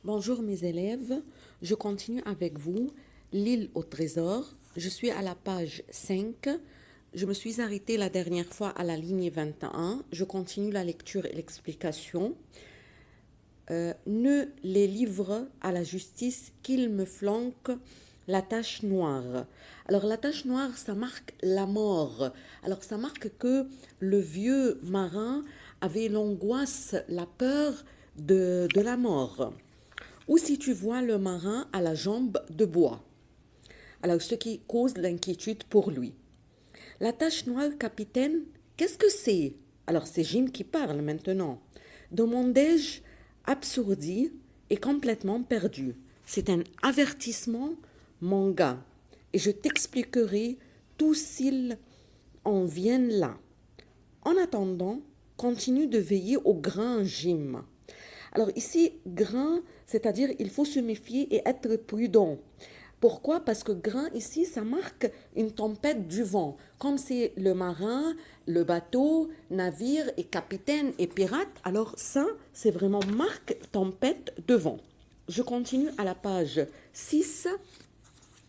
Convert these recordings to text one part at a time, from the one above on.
Bonjour mes élèves, je continue avec vous l'île au trésor. Je suis à la page 5. Je me suis arrêtée la dernière fois à la ligne 21. Je continue la lecture et l'explication. Ne les livre à la justice qu'il me flanque la tache noire. Alors la tache noire, ça marque la mort. Alors ça marque que le vieux marin avait l'angoisse, la peur de la mort. Ou si tu vois le marin à la jambe de bois. Alors ce qui cause l'inquiétude pour lui. La tache noire, capitaine, qu'est-ce que c'est? Alors c'est Jim qui parle maintenant. Demandai-je, absourdi et complètement perdu. C'est un avertissement, mon gars, et je t'expliquerai tout s'ils en viennent là. En attendant, continue de veiller au grand Jim. Alors ici, grain, c'est-à-dire il faut se méfier et être prudent. Pourquoi? Parce que grain ici, ça marque une tempête du vent. Comme c'est le marin, le bateau, navire et capitaine et pirate, alors ça, c'est vraiment marque tempête de vent. Je continue à la page 6.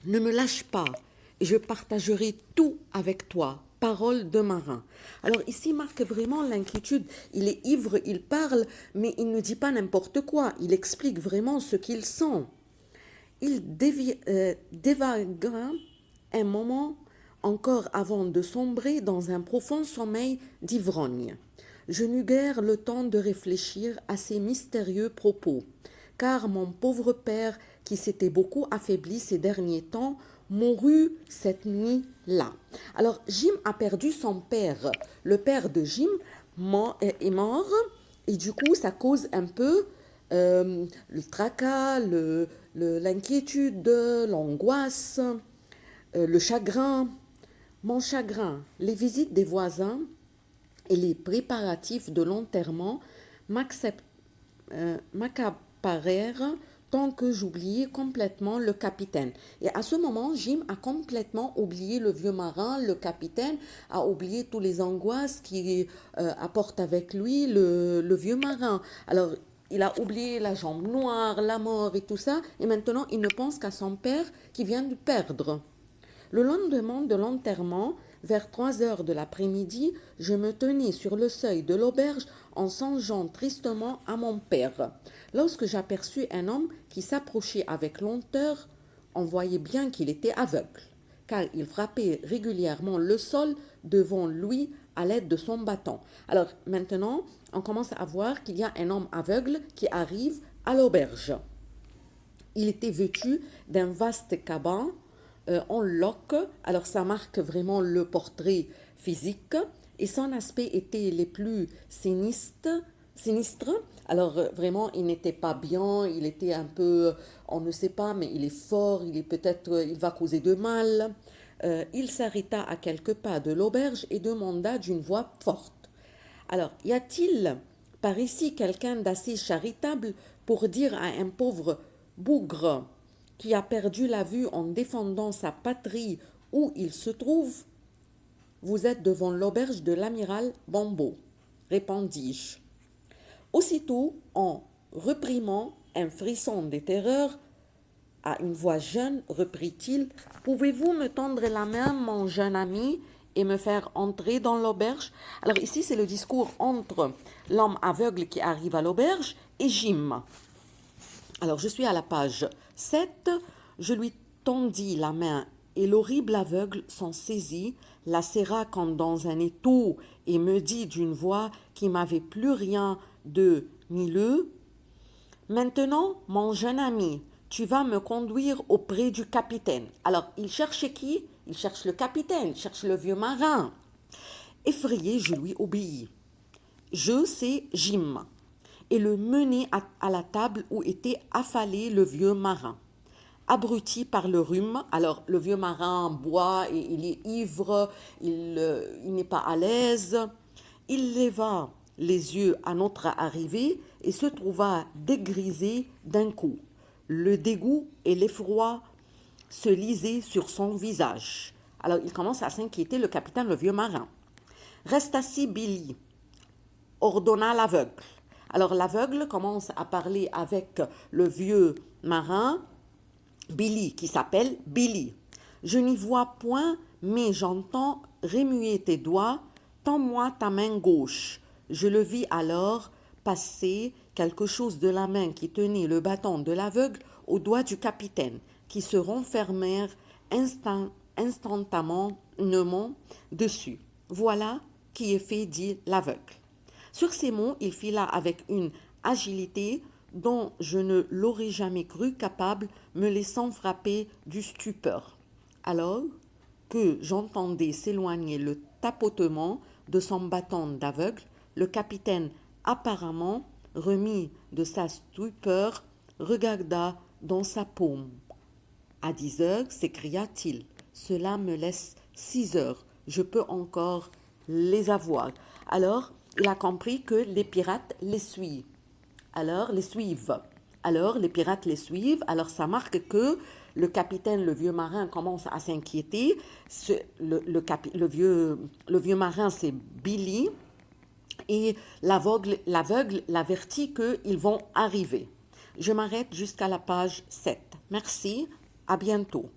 Ne me lâche pas et je partagerai tout avec toi. Parole de marin. Alors ici marque vraiment l'inquiétude. Il est ivre, il parle, mais il ne dit pas n'importe quoi. Il explique vraiment ce qu'il sent. Il dévaguera un moment encore avant de sombrer dans un profond sommeil d'ivrogne. Je n'eus guère le temps de réfléchir à ces mystérieux propos, car mon pauvre père, qui s'était beaucoup affaibli ces derniers temps, mourut cette nuit-là. Alors, Jim a perdu son père. Le père de Jim est mort, et du coup, ça cause un peu le tracas, l'inquiétude, l'angoisse, le chagrin. Mon chagrin, les visites des voisins et les préparatifs de l'enterrement m'accaparèrent tant que j'oubliais complètement le capitaine. Et à ce moment, Jim a complètement oublié le vieux marin, le capitaine, a oublié tous les angoisses qu'il apporte avec lui le vieux marin. Alors, il a oublié la jambe noire, la mort et tout ça, et maintenant il ne pense qu'à son père qui vient de perdre. Le lendemain de l'enterrement, vers 3 heures de l'après-midi, je me tenais sur le seuil de l'auberge en songeant tristement à mon père. Lorsque j'aperçus un homme qui s'approchait avec lenteur, on voyait bien qu'il était aveugle, car il frappait régulièrement le sol devant lui à l'aide de son bâton. Alors maintenant, on commence à voir qu'il y a un homme aveugle qui arrive à l'auberge. Il était vêtu d'un vaste caban en loques, alors ça marque vraiment le portrait physique, et son aspect était les plus sinistre. Alors vraiment, il n'était pas bien, il était un peu, on ne sait pas, mais il est fort, il est peut-être, il va causer de mal. Il s'arrêta à quelques pas de l'auberge et demanda d'une voix forte. Alors, y a-t-il par ici quelqu'un d'assez charitable pour dire à un pauvre bougre qui a perdu la vue en défendant sa patrie où il se trouve? Vous êtes devant l'auberge de l'amiral Bambo, répondis-je. Aussitôt, en reprimant un frisson de terreur, à une voix jeune, reprit-il, pouvez-vous me tendre la main, mon jeune ami, et me faire entrer dans l'auberge? Alors ici, c'est le discours entre l'homme aveugle qui arrive à l'auberge et Jim. Alors je suis à la page 7, je lui tendis la main et l'horrible aveugle s'en saisit, la serra comme dans un étau et me dit d'une voix qui m'avait plus rien de mileux, maintenant, mon jeune ami, tu vas me conduire auprès du capitaine. Alors, il cherche qui? Il cherche le capitaine, il cherche le vieux marin. Effrayé, je lui obéis. Je, c'est Jim, et le menai à la table où était affalé le vieux marin. Abruti par le rhume, alors le vieux marin boit et il est ivre, il n'est pas à l'aise. Il leva les yeux à notre arrivée et se trouva dégrisé d'un coup. Le dégoût et l'effroi se lisaient sur son visage. Alors il commence à s'inquiéter, le capitaine, le vieux marin. Reste assis, Billy, ordonna l'aveugle. Alors l'aveugle commence à parler avec le vieux marin, Billy, qui s'appelle Billy. Je n'y vois point, mais j'entends remuer tes doigts, tends-moi ta main gauche. Je le vis alors passer quelque chose de la main qui tenait le bâton de l'aveugle au doigt du capitaine, qui se renfermèrent instantanément dessus. Voilà qui est fait, dit l'aveugle. Sur ces mots, il fila avec une agilité dont je ne l'aurais jamais cru capable, me laissant frapper du stupeur. Alors que j'entendais s'éloigner le tapotement de son bâton d'aveugle, le capitaine, apparemment remis de sa stupeur, regarda dans sa paume. À 10 heures, s'écria-t-il, cela me laisse 6 heures, je peux encore les avoir. Alors, il a compris que les pirates les suivent. Alors, les pirates les suivent. Alors, ça marque que le capitaine, le vieux marin, commence à s'inquiéter. Le vieux marin, c'est Billy. Et l'aveugle l'avertit qu'ils vont arriver. Je m'arrête jusqu'à la page 7. Merci, à bientôt.